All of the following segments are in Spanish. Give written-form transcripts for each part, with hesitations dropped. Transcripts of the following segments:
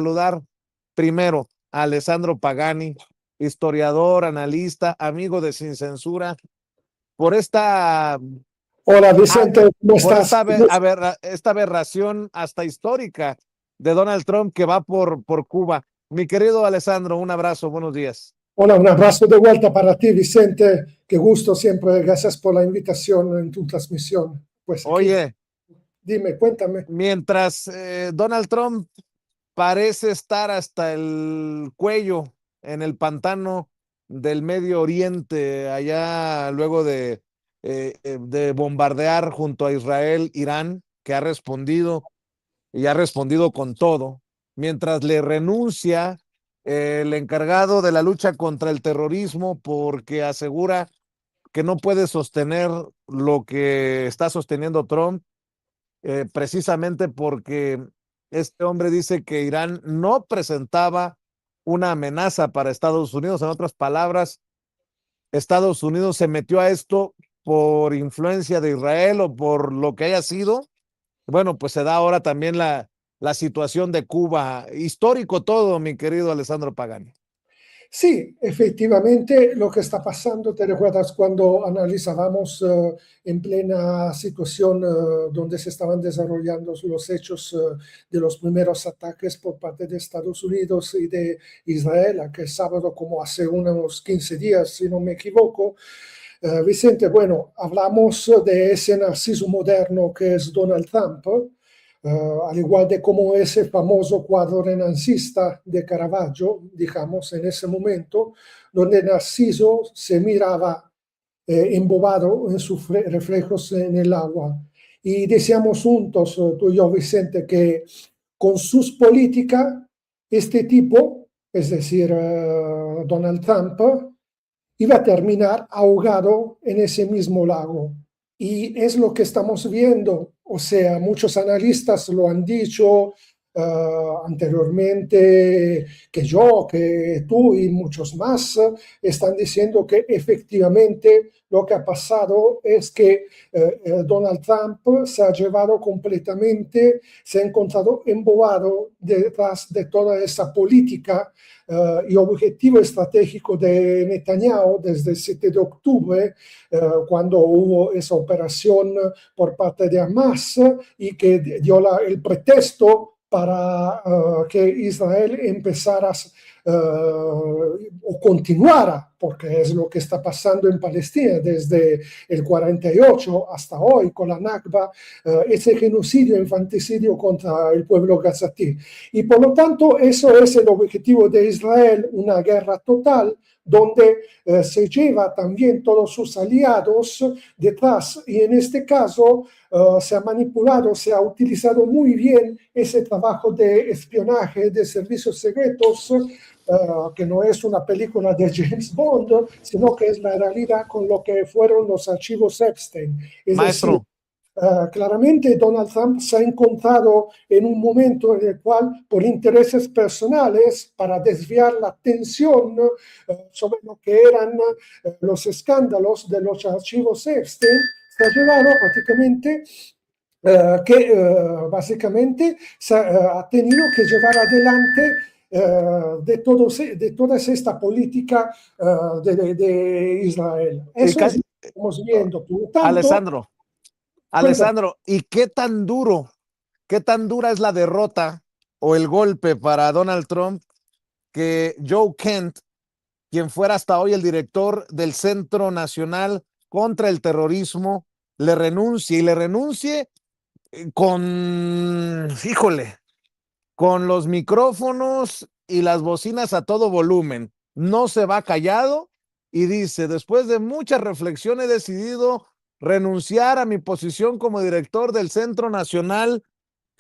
Saludar primero a Alessandro Pagani, historiador, analista, amigo de Sin Censura, por esta, Hola Vicente, ¿cómo por estás? esta aberración hasta histórica de Donald Trump que va por Cuba. Mi querido Alessandro, un abrazo, buenos días. Hola, un abrazo de vuelta para ti, Vicente. Qué gusto siempre. Gracias por la invitación en tu transmisión. Pues aquí, Oye, dime, cuéntame. mientras Donald Trump parece estar hasta el cuello en el pantano del Medio Oriente, allá luego de bombardear junto a Israel, Irán, que ha respondido y ha respondido con todo, mientras le renuncia el encargado de la lucha contra el terrorismo porque asegura que no puede sostener lo que está sosteniendo Trump, precisamente porque este hombre dice que Irán no presentaba una amenaza para Estados Unidos. En otras palabras, Estados Unidos se metió a esto por influencia de Israel o por lo que haya sido. Bueno, pues se da ahora también la situación de Cuba. Histórico todo, mi querido Alessandro Pagani. Sí, efectivamente lo que está pasando, ¿te recuerdas cuando analizábamos en plena situación donde se estaban desarrollando los hechos de los primeros ataques por parte de Estados Unidos y de Israel, aquel sábado como hace unos 15 días, si no me equivoco? Vicente, bueno, hablamos de ese narciso moderno que es Donald Trump, al igual de como ese famoso cuadro renancista de Caravaggio, digamos, en ese momento, donde Narciso se miraba embobado en sus reflejos en el agua. Y decíamos juntos, tú y yo, Vicente, que con sus políticas, este tipo, es decir, Donald Trump, iba a terminar ahogado en ese mismo lago. Y es lo que estamos viendo. O sea, muchos analistas lo han dicho anteriormente, que yo, que tú y muchos más están diciendo que efectivamente lo que ha pasado es que Donald Trump se ha llevado completamente, se ha encontrado embobado detrás de toda esa política y objetivo estratégico de Netanyahu desde el 7 de octubre, cuando hubo esa operación por parte de Hamas y que dio el pretexto para que Israel empezara o continuara, porque es lo que está pasando en Palestina desde el 48 hasta hoy con la Nakba, ese genocidio, infanticidio contra el pueblo gazatí. Y por lo tanto, eso es el objetivo de Israel, una guerra total, donde se lleva también todos sus aliados detrás. Y en este caso se ha manipulado, se ha utilizado muy bien ese trabajo de espionaje, de servicios secretos, que no es una película de James Bond, sino que es la realidad con lo que fueron los archivos Epstein. Es decir, Maestro, claramente Donald Trump se ha encontrado en un momento en el cual, por intereses personales, para desviar la atención sobre lo que eran los escándalos de los archivos Epstein, se ha llevado prácticamente básicamente ha tenido que llevar adelante de toda esta política de Israel. y Eso es lo que estamos viendo. Por lo tanto, Alessandro, cuéntame. Alessandro, ¿y qué tan dura es la derrota o el golpe para Donald Trump que Joe Kent, quien fuera hasta hoy el director del Centro Nacional contra el Terrorismo, le renuncie híjole, con los micrófonos y las bocinas a todo volumen? No se va callado y dice, después de mucha reflexión he decidido renunciar a mi posición como director del Centro Nacional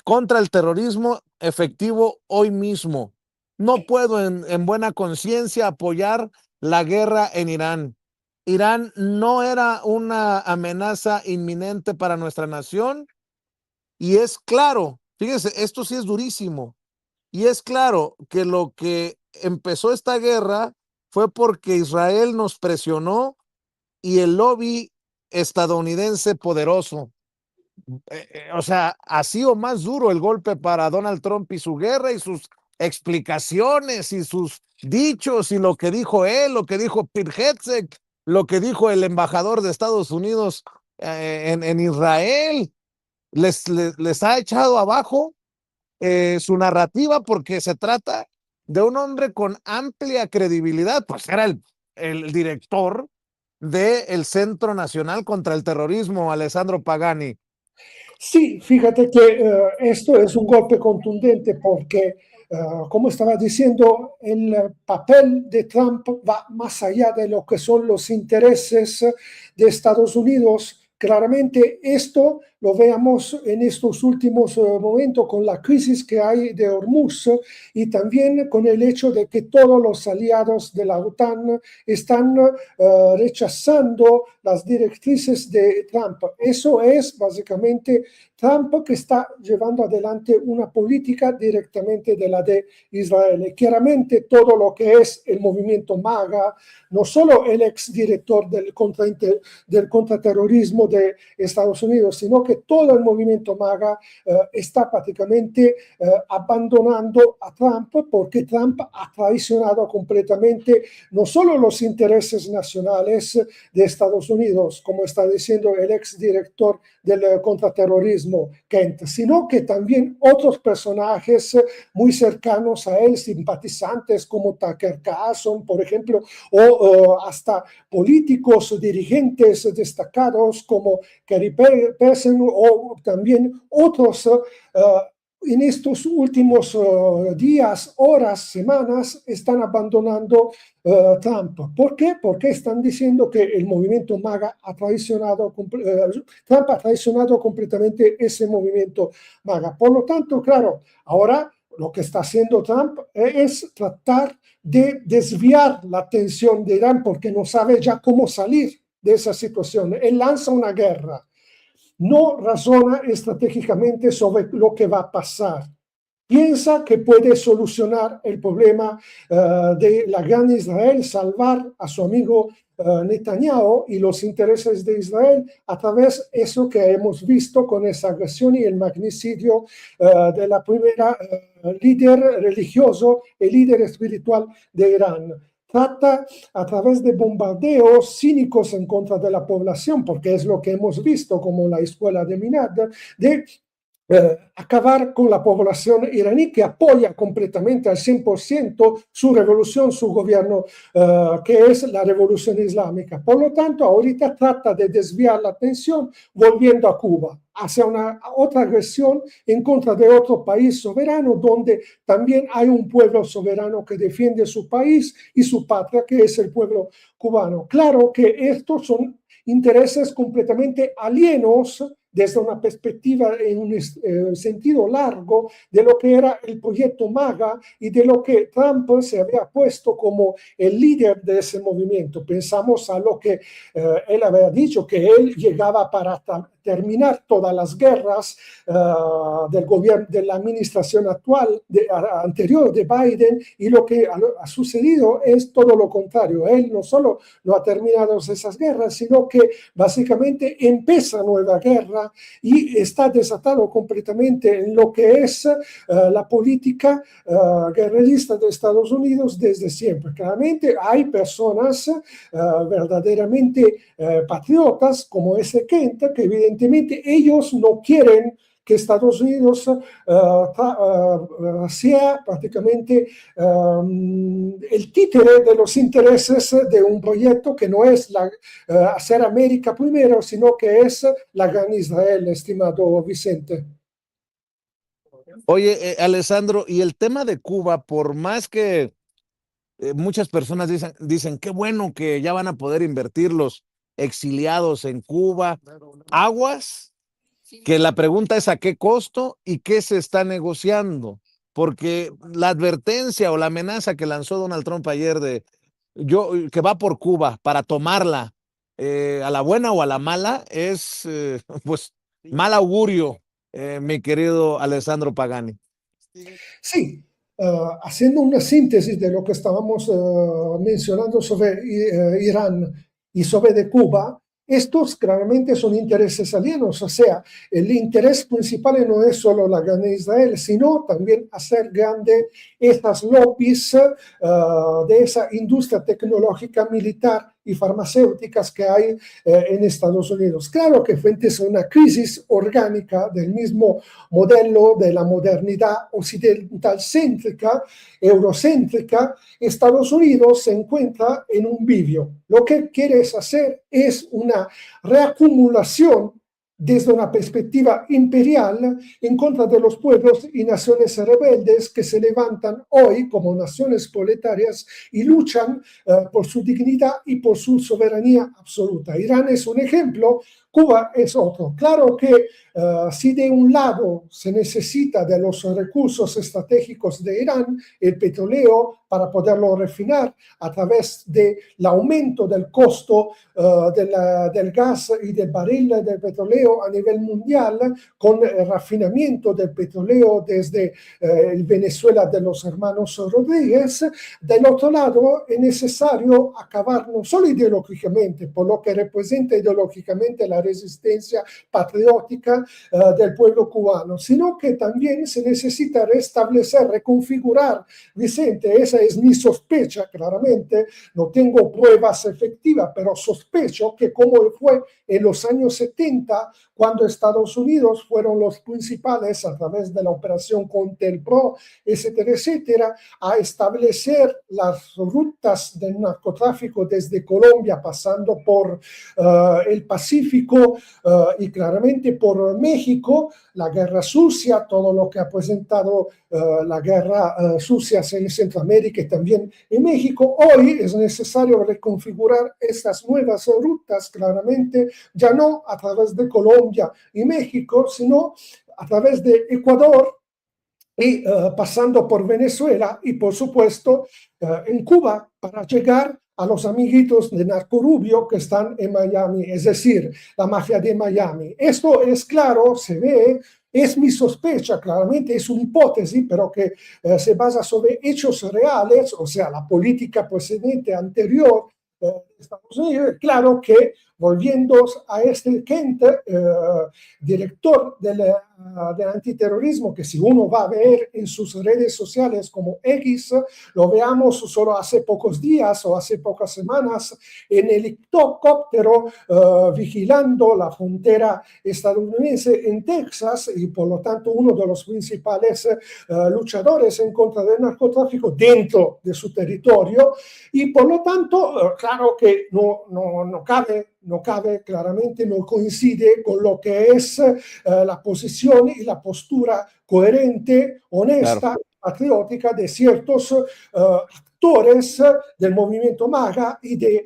contra el Terrorismo efectivo hoy mismo. No puedo en buena conciencia apoyar la guerra en Irán. Irán no era una amenaza inminente para nuestra nación y es claro, fíjese, esto sí es durísimo, y es claro que lo que empezó esta guerra fue porque Israel nos presionó y el lobby estadounidense poderoso. O sea, así o más duro el golpe para Donald Trump y su guerra y sus explicaciones y sus dichos y lo que dijo él, lo que dijo Pete Hegseth, lo que dijo el embajador de Estados Unidos en Israel, les ha echado abajo su narrativa porque se trata de un hombre con amplia credibilidad, pues era el director del Centro Nacional contra el Terrorismo, Alessandro Pagani. Sí, fíjate que esto es un golpe contundente porque, como estaba diciendo, el papel de Trump va más allá de lo que son los intereses de Estados Unidos. Claramente esto lo veamos en estos últimos momentos con la crisis que hay de Hormuz y también con el hecho de que todos los aliados de la OTAN están rechazando las directrices de Trump. Eso es básicamente Trump que está llevando adelante una política directamente de la de Israel. Y claramente todo lo que es el movimiento MAGA, no solo el exdirector del contraterrorismo de Estados Unidos, sino que todo el movimiento MAGA está prácticamente abandonando a Trump porque Trump ha traicionado completamente no solo los intereses nacionales de Estados Unidos, como está diciendo el exdirector del contraterrorismo, Kent, sino que también otros personajes muy cercanos a él, simpatizantes como Tucker Carlson, por ejemplo, o hasta políticos, dirigentes destacados como Gary Persson o también otros en estos últimos días, horas, semanas, están abandonando Trump. ¿Por qué? Porque están diciendo que el movimiento MAGA ha traicionado, Trump ha traicionado completamente ese movimiento MAGA. Por lo tanto, claro, ahora lo que está haciendo Trump es tratar de desviar la atención de Irán porque no sabe ya cómo salir de esa situación. Él lanza una guerra, no razona estratégicamente sobre lo que va a pasar. Piensa que puede solucionar el problema de la gran Israel, salvar a su amigo Netanyahu y los intereses de Israel a través de eso que hemos visto con esa agresión y el magnicidio de la primera líder religioso y líder espiritual de Irán. Trata a través de bombardeos cínicos en contra de la población, porque es lo que hemos visto como la escuela de Minad, de acabar con la población iraní que apoya completamente al 100% su revolución, su gobierno, que es la revolución islámica. Por lo tanto, ahorita trata de desviar la atención volviendo a Cuba, hacia una otra agresión en contra de otro país soberano, donde también hay un pueblo soberano que defiende su país y su patria, que es el pueblo cubano. Claro que estos son intereses completamente alienos desde una perspectiva en un sentido largo de lo que era el proyecto MAGA y de lo que Trump se había puesto como el líder de ese movimiento. Pensamos a lo que él había dicho, que él llegaba para terminar todas las guerras del gobierno, de la administración actual, anterior de Biden, y lo que ha sucedido es todo lo contrario. Él no solo no ha terminado esas guerras, sino que básicamente empieza nueva guerra y está desatado completamente en lo que es la política guerrerista de Estados Unidos desde siempre. Claramente hay personas verdaderamente patriotas como ese Kent, que evidentemente ellos no quieren que Estados Unidos sea prácticamente el títere de los intereses de un proyecto que no es hacer América primero, sino que es la gran Israel, estimado Vicente. Oye, Alessandro, y el tema de Cuba, por más que muchas personas dicen, qué bueno que ya van a poder invertir los exiliados en Cuba, aguas, que la pregunta es a qué costo y qué se está negociando, porque la advertencia o la amenaza que lanzó Donald Trump ayer de que va por Cuba para tomarla a la buena o a la mala es pues mal augurio, mi querido Alessandro Pagani. Sí, haciendo una síntesis de lo que estábamos mencionando sobre Irán y sobre de Cuba, estos claramente son intereses alienos, o sea, el interés principal no es solo la guerra de Israel, sino también hacer grande estas lobbies de esa industria tecnológica, militar y farmacéuticas que hay en Estados Unidos. Claro que frente a una crisis orgánica del mismo modelo de la modernidad occidental céntrica, eurocéntrica, Estados Unidos se encuentra en un bivio. Lo que quieres hacer es una reacumulación desde una perspectiva imperial en contra de los pueblos y naciones rebeldes que se levantan hoy como naciones proletarias y luchan por su dignidad y por su soberanía absoluta. Irán es un ejemplo, Cuba es otro. Claro que si de un lado se necesita de los recursos estratégicos de Irán, el petróleo, para poderlo refinar a través del aumento del costo del gas y del barril del petróleo a nivel mundial, con el refinamiento del petróleo desde el Venezuela de los hermanos Rodríguez. Del otro lado, es necesario acabar no solo ideológicamente, por lo que representa ideológicamente la resistencia patriótica del pueblo cubano, sino que también se necesita restablecer, reconfigurar. Vicente, esa es mi sospecha, claramente, no tengo pruebas efectivas, pero sospecho que como fue en los años 70, cuando Estados Unidos fueron los principales a través de la operación Contelpro, etcétera, etcétera, a establecer las rutas del narcotráfico desde Colombia, pasando por el Pacífico y claramente por México, la guerra sucia, todo lo que ha presentado la guerra sucia en Centroamérica y también en México. Hoy es necesario reconfigurar estas nuevas rutas, claramente, ya no a través de Colombia y México, sino a través de Ecuador y pasando por Venezuela y, por supuesto, en Cuba para llegar a los amiguitos de Narco Rubio que están en Miami, es decir, la mafia de Miami. Esto es claro, se ve, es mi sospecha, claramente es una hipótesis, pero que se basa sobre hechos reales, o sea, la política precedente, anterior de Estados Unidos. Claro que, volviendo a este Kent, director del antiterrorismo, que si uno va a ver en sus redes sociales como X, lo veamos solo hace pocos días o hace pocas semanas en el helicóptero vigilando la frontera estadounidense en Texas y por lo tanto uno de los principales luchadores en contra del narcotráfico dentro de su territorio y por lo tanto claro que no cabe claramente, no coincide con lo que es la posición y la postura coherente, honesta, claro, patriótica de ciertos actores del movimiento MAGA y de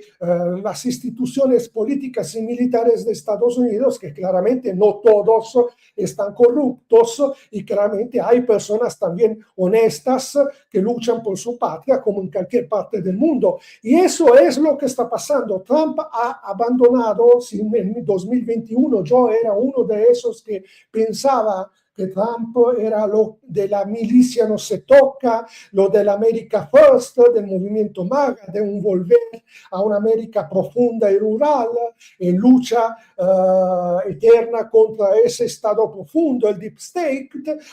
las instituciones políticas y militares de Estados Unidos, que claramente no todos están corruptos y claramente hay personas también honestas que luchan por su patria como en cualquier parte del mundo. Y eso es lo que está pasando. Trump ha abandonado, si en 2021 yo era uno de esos que pensaba que Trump era lo de la milicia no se toca, lo del America First, del movimiento MAGA, de un volver a una América profunda y rural, en lucha eterna contra ese Estado profundo, el Deep State.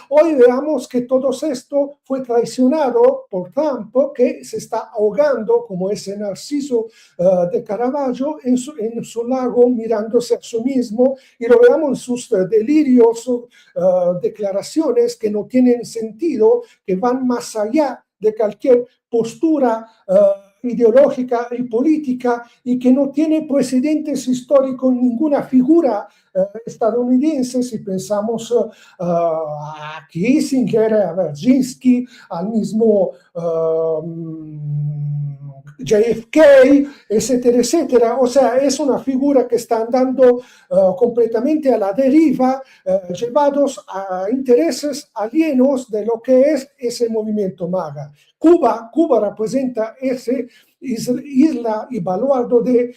Hoy veamos que todo esto fue traicionado por Trump, que se está ahogando como ese Narciso de Caravaggio en su lago, mirándose a sí mismo, y lo veamos en sus delirios, declaraciones que no tienen sentido, que van más allá de cualquier postura ideológica y política y que no tiene precedentes históricos en ninguna figura estadounidense. Si pensamos a Kissinger, a Brzezinski, al mismo JFK, etcétera, etcétera. O sea, es una figura que está andando completamente a la deriva, llevados a intereses alienos de lo que es ese movimiento MAGA. Cuba representa ese isla y baluardo de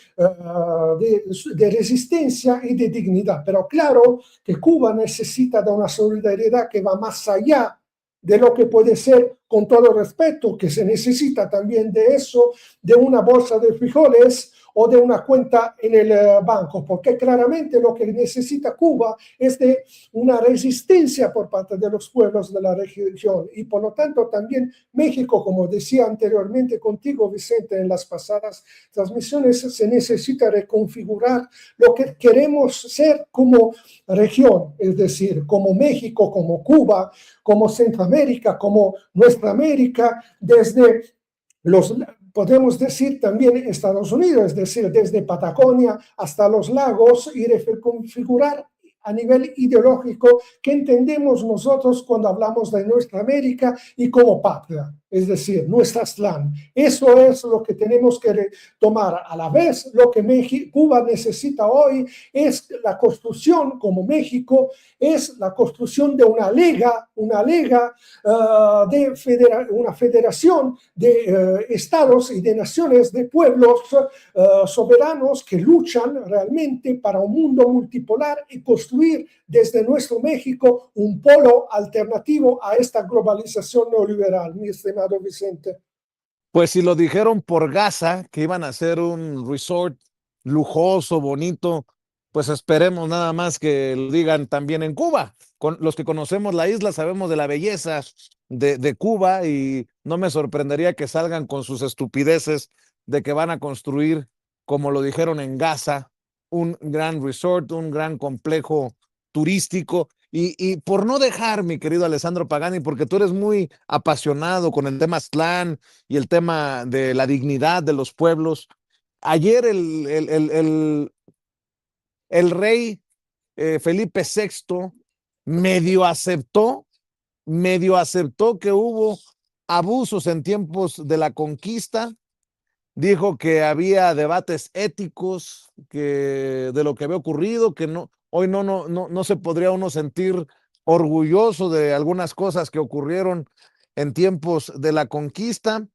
resistencia y de dignidad. Pero claro que Cuba necesita de una solidaridad que va más allá de lo que puede ser con todo respeto, que se necesita también de eso, de una bolsa de frijoles o de una cuenta en el banco, porque claramente lo que necesita Cuba es de una resistencia por parte de los pueblos de la región y por lo tanto también México, como decía anteriormente contigo, Vicente, en las pasadas transmisiones, se necesita reconfigurar lo que queremos ser como región, es decir, como México, como Cuba, como Centroamérica, como nuestra América, desde los, podemos decir también Estados Unidos, es decir, desde Patagonia hasta los lagos y reconfigurar a nivel ideológico que entendemos nosotros cuando hablamos de nuestra América y como patria, es decir, nuestra SLAN. Eso es lo que tenemos que tomar. A la vez, lo que Cuba necesita hoy es la construcción, como México, es la construcción de una liga una federación de estados y de naciones, de pueblos soberanos que luchan realmente para un mundo multipolar y construir desde nuestro México un polo alternativo a esta globalización neoliberal, mi estimado Vicente. Pues si lo dijeron por Gaza, que iban a hacer un resort lujoso, bonito, pues esperemos nada más que lo digan también en Cuba. Con los que conocemos la isla sabemos de la belleza de Cuba y no me sorprendería que salgan con sus estupideces de que van a construir, como lo dijeron en Gaza, un gran resort, un gran complejo turístico. Y por no dejar, mi querido Alessandro Pagani, porque tú eres muy apasionado con el tema Aztlán y el tema de la dignidad de los pueblos. Ayer el rey Felipe VI medio aceptó, medio aceptó que hubo abusos en tiempos de la conquista, dijo que había debates éticos que de lo que había ocurrido, que no, hoy no se podría uno sentir orgulloso de algunas cosas que ocurrieron en tiempos de la conquista.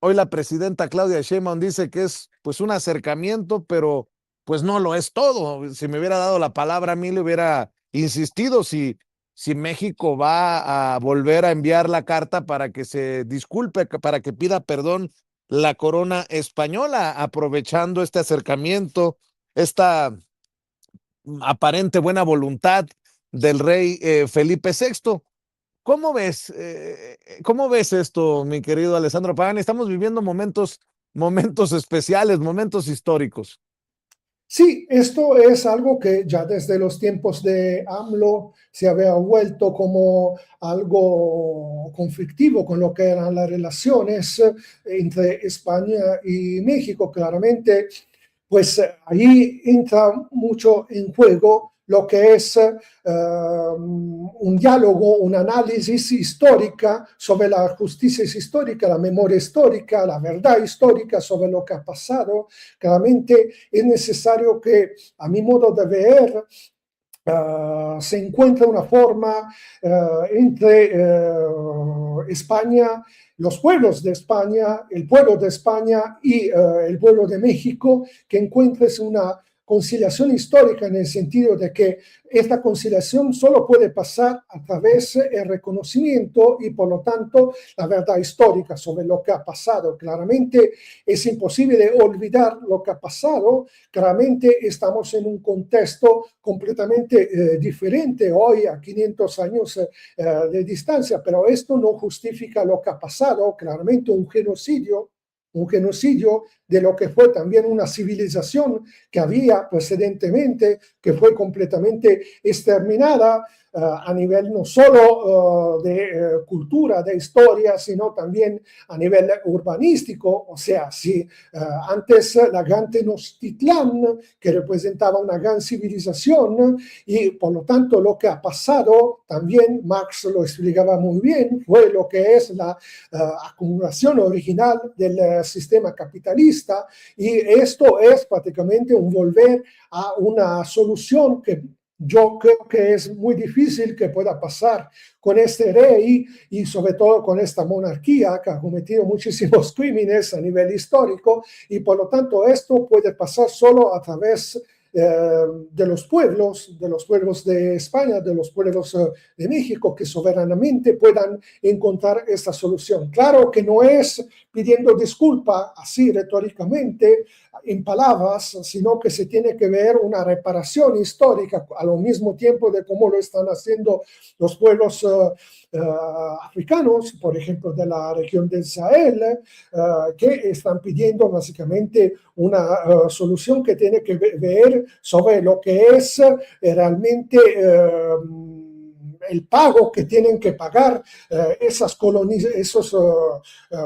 Hoy la presidenta Claudia Sheinbaum dice que es pues un acercamiento, pero pues no lo es todo. Si me hubiera dado la palabra a mí, le hubiera insistido si México va a volver a enviar la carta para que se disculpe, para que pida perdón la corona española, aprovechando este acercamiento, esta aparente buena voluntad del rey Felipe VI. ¿Cómo ves esto, mi querido Alessandro Pagani? Estamos viviendo momentos especiales, momentos históricos. Sí, esto es algo que ya desde los tiempos de AMLO se había vuelto como algo conflictivo con lo que eran las relaciones entre España y México. Claramente, pues ahí entra mucho en juego lo que es un diálogo, un análisis histórica sobre la justicia histórica, la memoria histórica, la verdad histórica sobre lo que ha pasado. Claramente es necesario que, a mi modo de ver, se encuentra una forma entre España, los pueblos de España, el pueblo de España y el pueblo de México, que encuentres una conciliación histórica en el sentido de que esta conciliación solo puede pasar a través del reconocimiento y por lo tanto la verdad histórica sobre lo que ha pasado. Claramente es imposible olvidar lo que ha pasado, claramente estamos en un contexto completamente diferente hoy a 500 años de distancia, pero esto no justifica lo que ha pasado, claramente un genocidio de lo que fue también una civilización que había precedentemente, que fue completamente exterminada a nivel no solo de cultura, de historia, sino también a nivel urbanístico. O sea, si antes la gran Tenochtitlán, que representaba una gran civilización, y por lo tanto lo que ha pasado, también Marx lo explicaba muy bien, fue lo que es la acumulación original del sistema capitalista, y esto es prácticamente un volver a una solución que yo creo que es muy difícil que pueda pasar con este rey y sobre todo con esta monarquía que ha cometido muchísimos crímenes a nivel histórico, y por lo tanto esto puede pasar solo a través de los pueblos de España, de los pueblos de México, que soberanamente puedan encontrar esta solución. Claro que no es pidiendo disculpa así retóricamente, en palabras, sino que se tiene que ver una reparación histórica al mismo tiempo de cómo lo están haciendo los pueblos africanos, por ejemplo, de la región del Sahel, que están pidiendo básicamente una solución que tiene que ver sobre lo que es realmente el pago que tienen que pagar esos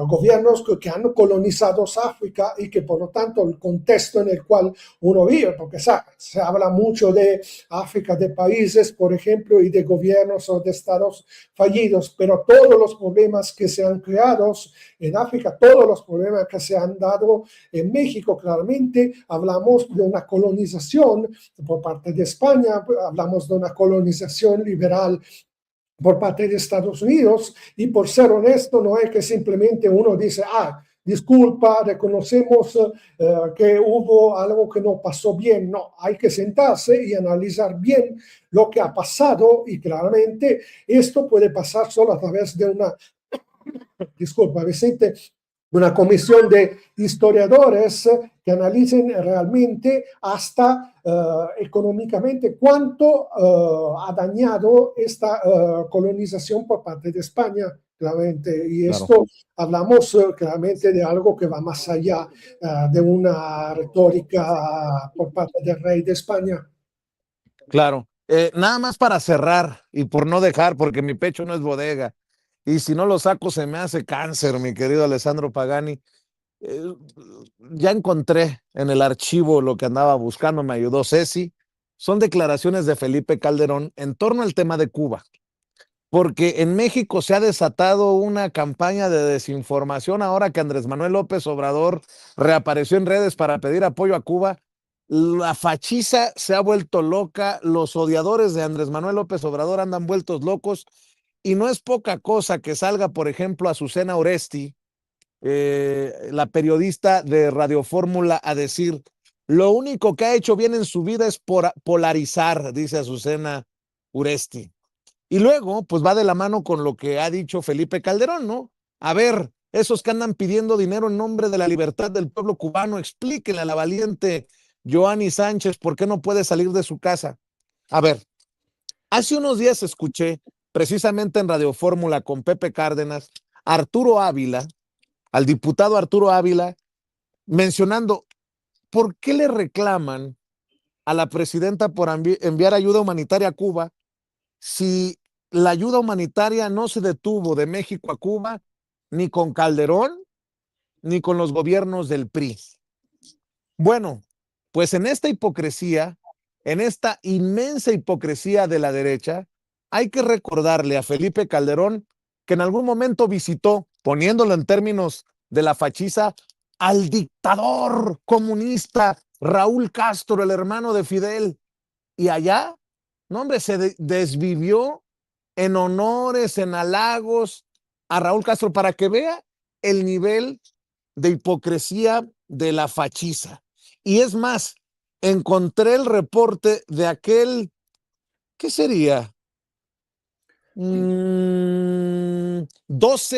gobiernos que han colonizado África y que por lo tanto el contexto en el cual uno vive, porque se habla mucho de África, de países, por ejemplo, y de gobiernos o de estados fallidos, pero todos los problemas que se han creado en África, todos los problemas que se han dado en México, claramente hablamos de una colonización por parte de España, hablamos de una colonización liberal por parte de Estados Unidos, y por ser honesto, no es que simplemente uno dice, disculpa, reconocemos que hubo algo que no pasó bien. No, hay que sentarse y analizar bien lo que ha pasado, y claramente esto puede pasar solo a través de disculpa, Vicente, una comisión de historiadores que analicen realmente hasta económicamente cuánto ha dañado esta colonización por parte de España, claramente. Y esto hablamos claramente de algo que va más allá de una retórica por parte del rey de España. Claro. Nada más para cerrar y por no dejar, porque mi pecho no es bodega. Y si no lo saco, se me hace cáncer, mi querido Alessandro Pagani. Ya encontré en el archivo lo que andaba buscando, me ayudó Ceci. Son declaraciones de Felipe Calderón en torno al tema de Cuba. Porque en México se ha desatado una campaña de desinformación ahora que Andrés Manuel López Obrador reapareció en redes para pedir apoyo a Cuba. La fachiza se ha vuelto loca, los odiadores de Andrés Manuel López Obrador andan vueltos locos, y no es poca cosa que salga, por ejemplo, Azucena Oresti, la periodista de Radio Fórmula, a decir, lo único que ha hecho bien en su vida es polarizar, dice Azucena Oresti. Y luego, pues va de la mano con lo que ha dicho Felipe Calderón, ¿no? A ver, esos que andan pidiendo dinero en nombre de la libertad del pueblo cubano, explíquenle a la valiente Joanny Sánchez por qué no puede salir de su casa. A ver, hace unos días escuché, precisamente en Radio Fórmula con Pepe Cárdenas, Arturo Ávila, al diputado Arturo Ávila, mencionando por qué le reclaman a la presidenta por enviar ayuda humanitaria a Cuba si la ayuda humanitaria no se detuvo de México a Cuba ni con Calderón ni con los gobiernos del PRI. Bueno, pues en esta hipocresía, en esta inmensa hipocresía de la derecha, hay que recordarle a Felipe Calderón que en algún momento visitó, poniéndolo en términos de la fachiza, al dictador comunista Raúl Castro, el hermano de Fidel. Y allá, no hombre, se desvivió en honores, en halagos a Raúl Castro, para que vea el nivel de hipocresía de la fachiza. Y es más, encontré el reporte de aquel, ¿qué sería? 12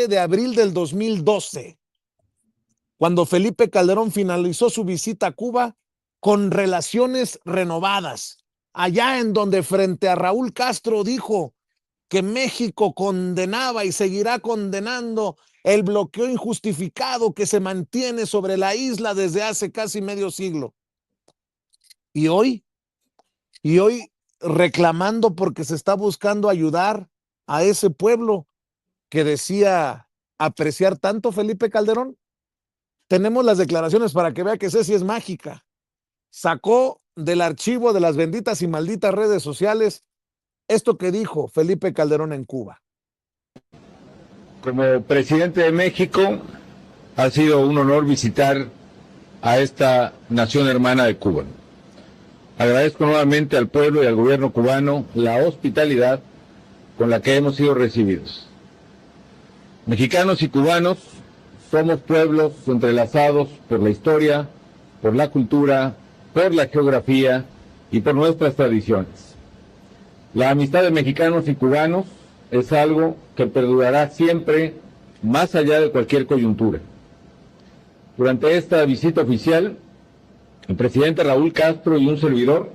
de abril del 2012, cuando Felipe Calderón finalizó su visita a Cuba con relaciones renovadas, allá en donde frente a Raúl Castro dijo que México condenaba y seguirá condenando el bloqueo injustificado que se mantiene sobre la isla desde hace casi medio siglo. Y hoy reclamando porque se está buscando ayudar a ese pueblo que decía apreciar tanto Felipe Calderón. Tenemos las declaraciones para que vea que Ceci es mágica. Sacó del archivo de las benditas y malditas redes sociales esto que dijo Felipe Calderón en Cuba. Como presidente de México, ha sido un honor visitar a esta nación hermana de Cuba. Agradezco nuevamente al pueblo y al gobierno cubano la hospitalidad con la que hemos sido recibidos. Mexicanos y cubanos somos pueblos entrelazados por la historia, por la cultura, por la geografía y por nuestras tradiciones. La amistad de mexicanos y cubanos es algo que perdurará siempre, más allá de cualquier coyuntura. Durante esta visita oficial, el presidente Raúl Castro y un servidor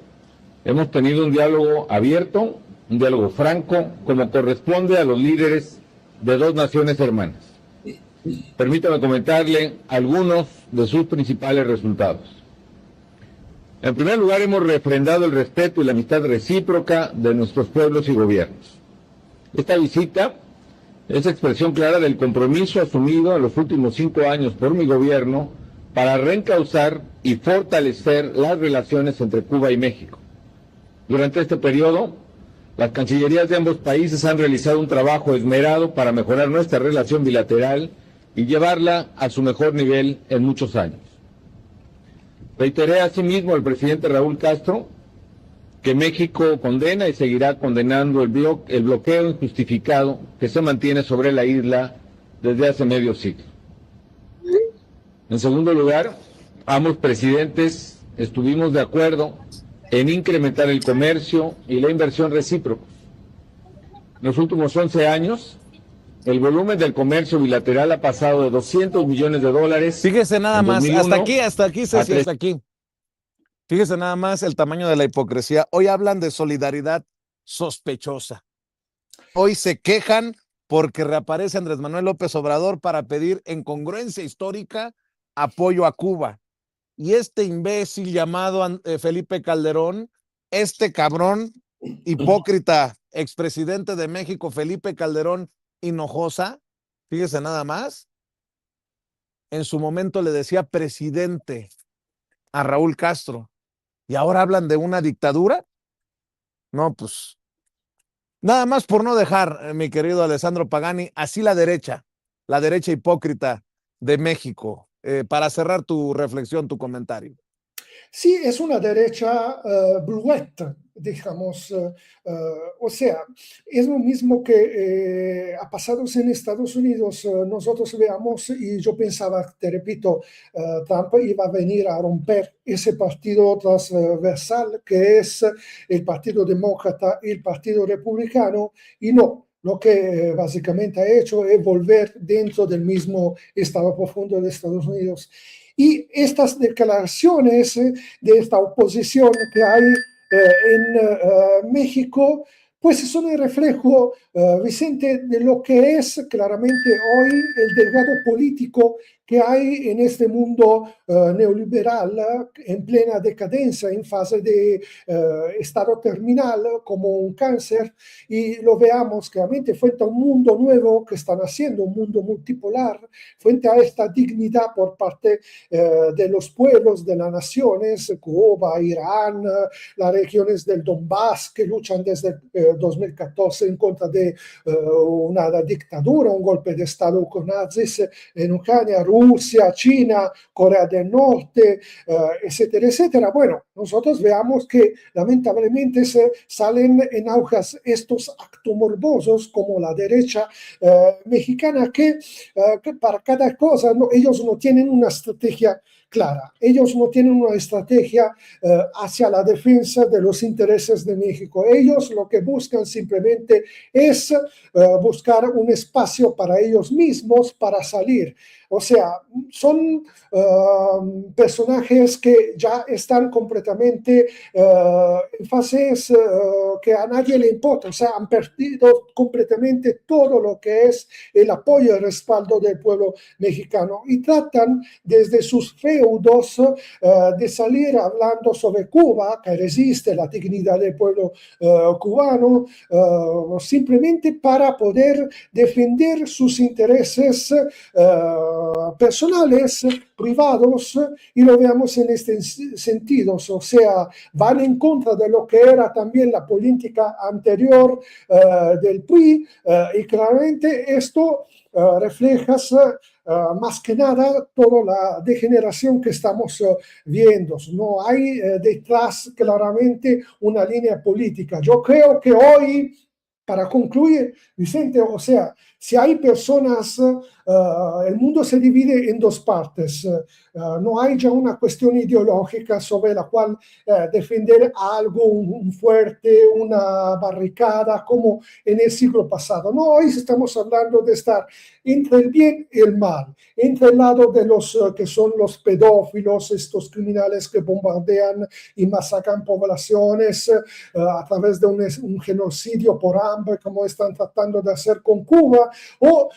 hemos tenido un diálogo abierto, un diálogo franco, como corresponde a los líderes de dos naciones hermanas. Permítame comentarle algunos de sus principales resultados. En primer lugar, hemos refrendado el respeto y la amistad recíproca de nuestros pueblos y gobiernos. Esta visita es expresión clara del compromiso asumido en los últimos 5 años por mi gobierno para reencauzar y fortalecer las relaciones entre Cuba y México. Durante este periodo, las cancillerías de ambos países han realizado un trabajo esmerado para mejorar nuestra relación bilateral y llevarla a su mejor nivel en muchos años. Reiteré asimismo al presidente Raúl Castro que México condena y seguirá condenando el bloqueo injustificado que se mantiene sobre la isla desde hace medio siglo. En segundo lugar, ambos presidentes estuvimos de acuerdo en incrementar el comercio y la inversión recíprocos. En los últimos 11 años, el volumen del comercio bilateral ha pasado de $200 millones. Fíjese nada más, 2001, hasta aquí, Ceci, hasta aquí. Fíjese nada más el tamaño de la hipocresía. Hoy hablan de solidaridad sospechosa. Hoy se quejan porque reaparece Andrés Manuel López Obrador para pedir en congruencia histórica apoyo a Cuba. Y este imbécil llamado Felipe Calderón, este cabrón hipócrita, expresidente de México, Felipe Calderón Hinojosa, fíjese nada más, en su momento le decía presidente a Raúl Castro, y ahora hablan de una dictadura. No, pues, nada más por no dejar, mi querido Alessandro Pagani, así la derecha hipócrita de México, para cerrar tu reflexión, tu comentario. Sí, es una derecha bluette, digamos, o sea, es lo mismo que ha pasado en Estados Unidos. Nosotros veamos, y yo pensaba, te repito, Trump iba a venir a romper ese partido transversal que es el Partido Demócrata y el Partido Republicano, y no. Lo que básicamente ha hecho es volver dentro del mismo estado profundo de Estados Unidos. Y estas declaraciones de esta oposición que hay en México, pues son el reflejo, Vicente, de lo que es claramente hoy el delgado político que hay en este mundo neoliberal en plena decadencia, en fase de estado terminal, como un cáncer, y lo veamos claramente frente a un mundo nuevo que están haciendo, un mundo multipolar, frente a esta dignidad por parte de los pueblos, de las naciones, Cuba, Irán, las regiones del Donbass que luchan desde 2014 en contra de una dictadura, un golpe de estado con nazis en Ucrania, Rusia, China, Corea del Norte, etcétera, etcétera. Bueno, nosotros veamos que lamentablemente se salen en auge estos actos morbosos como la derecha mexicana que para cada cosa ellos no tienen una estrategia clara. Ellos no tienen una estrategia hacia la defensa de los intereses de México. Ellos lo que buscan simplemente es buscar un espacio para ellos mismos para salir. O sea, son personajes que ya están completamente en fases que a nadie le importa. O sea, han perdido completamente todo lo que es el apoyo y el respaldo del pueblo mexicano y tratan desde sus feudos de salir hablando sobre Cuba, que resiste la dignidad del pueblo cubano, simplemente para poder defender sus intereses personales, privados, y lo veamos en este sentido. O sea, van en contra de lo que era también la política anterior del PRI, y claramente esto refleja más que nada toda la degeneración que estamos viendo. No hay detrás claramente una línea política. Yo creo que hoy, para concluir, Vicente, o sea, si hay personas el mundo se divide en dos partes. No hay ya una cuestión ideológica sobre la cual defender algo, un fuerte, una barricada, como en el siglo pasado. No, hoy estamos hablando de estar entre el bien y el mal, entre el lado de los que son los pedófilos, estos criminales que bombardean y masacran poblaciones a través de un genocidio por hambre, como están tratando de hacer con Cuba, o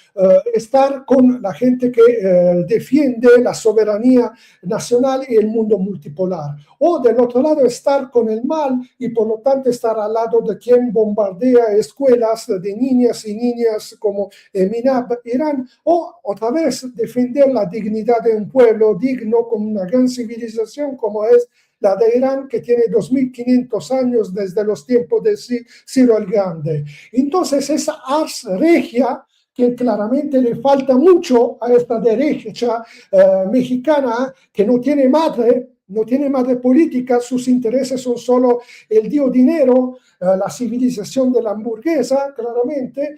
estar con la gente que defiende la soberanía nacional y el mundo multipolar. O del otro lado, estar con el mal y por lo tanto estar al lado de quien bombardea escuelas de niñas y niñas como Minab, Irán, o otra vez defender la dignidad de un pueblo digno con una gran civilización como es la de Irán, que tiene 2500 años desde los tiempos de Ciro el Grande. Entonces esa ars regia, que claramente le falta mucho a esta derecha mexicana, que no tiene madre política, sus intereses son solo el dio dinero, la civilización de la hamburguesa, claramente,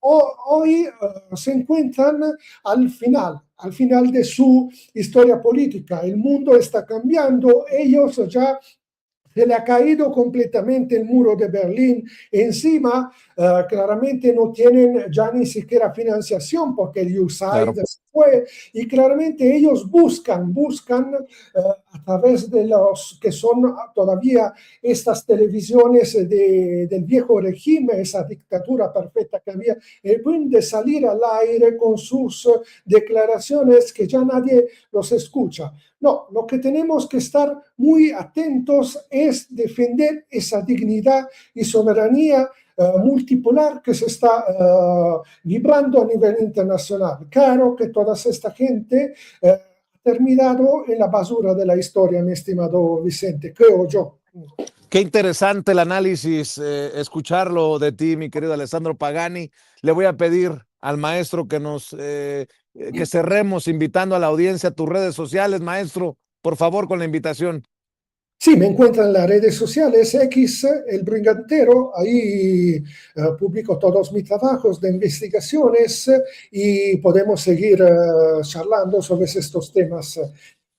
hoy se encuentran al final de su historia política. El mundo está cambiando, ellos ya se le ha caído completamente el muro de Berlín encima, claramente no tienen ya ni siquiera financiación porque el USAID fue, y claramente ellos buscan a través de los que son todavía estas televisiones del viejo régimen, esa dictadura perfecta que había, pueden salir al aire con sus declaraciones que ya nadie los escucha. No, lo que tenemos que estar muy atentos es defender esa dignidad y soberanía multipolar que se está vibrando a nivel internacional. Claro que toda esta gente ha terminado en la basura de la historia, mi estimado Vicente, creo yo. Qué interesante el análisis, escucharlo de ti, mi querido Alessandro Pagani. Le voy a pedir al maestro que cerremos invitando a la audiencia a tus redes sociales, maestro, por favor, con la invitación. Sí, me encuentran en las redes sociales, X, El Brigantero, ahí publico todos mis trabajos de investigaciones y podemos seguir charlando sobre estos temas.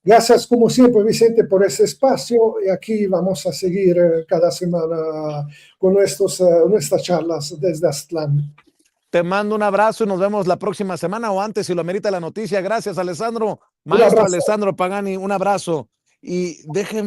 Gracias, como siempre, Vicente, por ese espacio y aquí vamos a seguir cada semana con nuestras charlas desde Aztlán. Te mando un abrazo y nos vemos la próxima semana o antes si lo amerita la noticia. Gracias, Alessandro. Maestro Alessandro Pagani, un abrazo. Y déjenme